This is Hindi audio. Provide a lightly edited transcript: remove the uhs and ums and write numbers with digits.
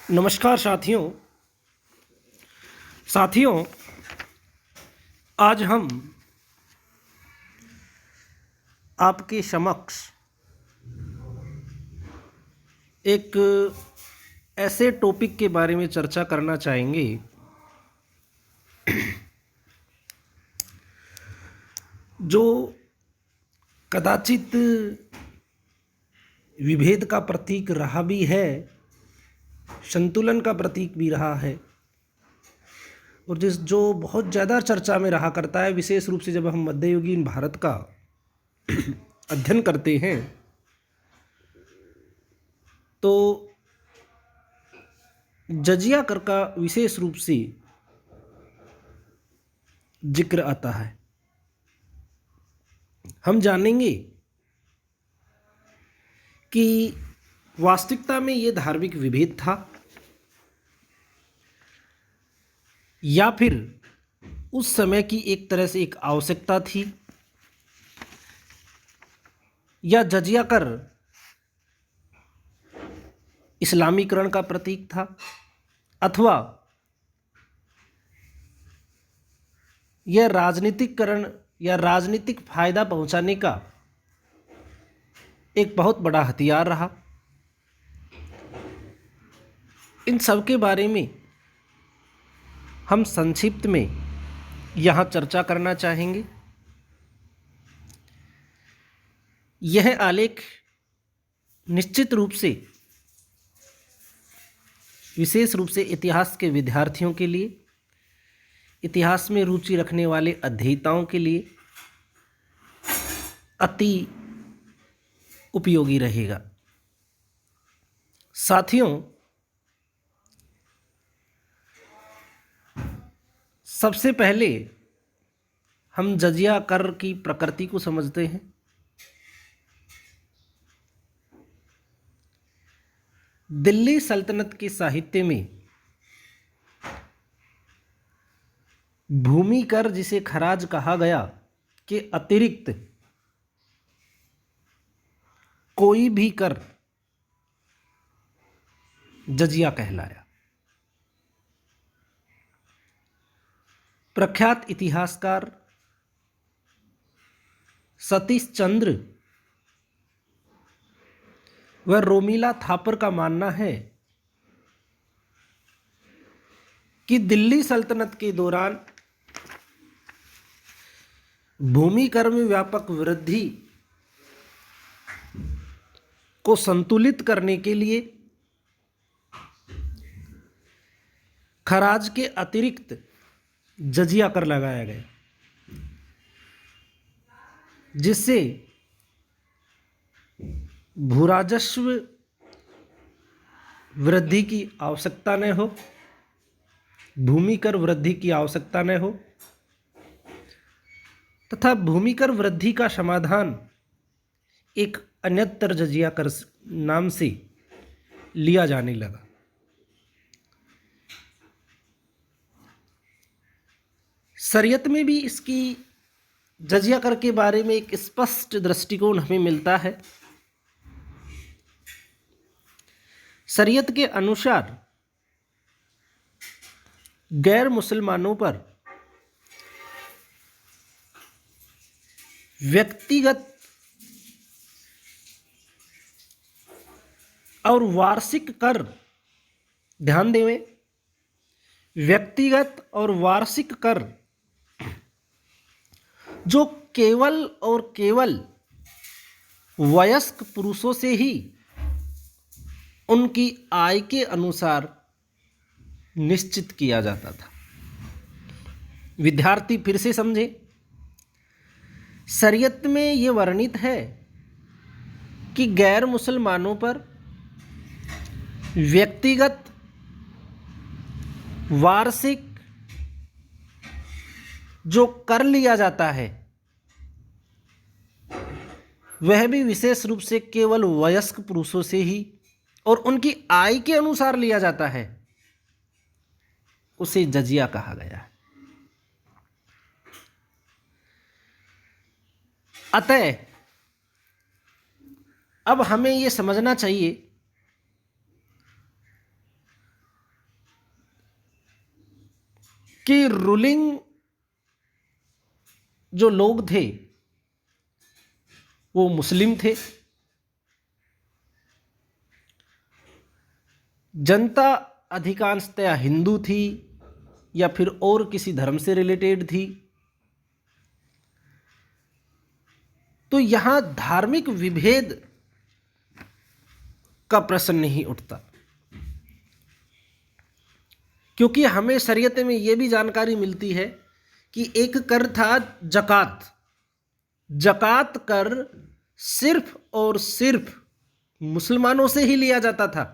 नमस्कार साथियों। साथियों, आज हम आपके समक्ष एक ऐसे टॉपिक के बारे में चर्चा करना चाहेंगे जो कदाचित विभेद का प्रतीक रहा भी है, संतुलन का प्रतीक भी रहा है, और जो बहुत ज़्यादा चर्चा में रहा करता है, विशेष रूप से जब हम मध्ययुगीन भारत का अध्ययन करते हैं तो जजिया कर का विशेष रूप से जिक्र आता है। हम जानेंगे कि वास्तविकता में ये धार्मिक विभेद था या फिर उस समय की एक तरह से एक आवश्यकता थी, या जजिया कर इस्लामीकरण का प्रतीक था, अथवा यह राजनीतिकरण या राजनीतिक फायदा पहुंचाने का एक बहुत बड़ा हथियार रहा। इन सब के बारे में हम संक्षिप्त में यहाँ चर्चा करना चाहेंगे। यह आलेख निश्चित रूप से विशेष रूप से इतिहास के विद्यार्थियों के लिए, इतिहास में रुचि रखने वाले अध्येताओं के लिए अति उपयोगी रहेगा। साथियों, सबसे पहले हम जजिया कर की प्रकृति को समझते हैं। दिल्ली सल्तनत के साहित्य में भूमि कर, जिसे खराज कहा गया, के अतिरिक्त कोई भी कर जजिया कहलाया। प्रख्यात इतिहासकार सतीश चंद्र व रोमिला थापर का मानना है कि दिल्ली सल्तनत के दौरान भूमि कर में व्यापक वृद्धि को संतुलित करने के लिए खराज के अतिरिक्त जजिया कर लगाया गया, जिससे भूराजस्व वृद्धि की आवश्यकता न हो, भूमि कर वृद्धि की आवश्यकता न हो, तथा भूमि कर वृद्धि का समाधान एक अन्यत्र जजिया कर नाम से लिया जाने लगा। शरीयत में भी इसकी जजिया कर के बारे में एक स्पष्ट दृष्टिकोण हमें मिलता है। शरीयत के अनुसार गैर मुसलमानों पर व्यक्तिगत और वार्षिक कर, ध्यान दें, व्यक्तिगत और वार्षिक कर जो केवल और केवल वयस्क पुरुषों से ही उनकी आय के अनुसार निश्चित किया जाता था। विद्यार्थी फिर से समझे, शरीयत में ये वर्णित है कि गैर मुसलमानों पर व्यक्तिगत, वार्षिक जो कर लिया जाता है वह भी विशेष रूप से केवल वयस्क पुरुषों से ही और उनकी आय के अनुसार लिया जाता है, उसे जजिया कहा गया है। अतः अब हमें यह समझना चाहिए कि रूलिंग जो लोग थे वो मुस्लिम थे, जनता अधिकांशतया हिंदू थी या फिर और किसी धर्म से रिलेटेड थी। तो यहां धार्मिक विभेद का प्रश्न नहीं उठता, क्योंकि हमें शरीयत में यह भी जानकारी मिलती है कि एक कर था जकात। जकात कर सिर्फ और सिर्फ मुसलमानों से ही लिया जाता था।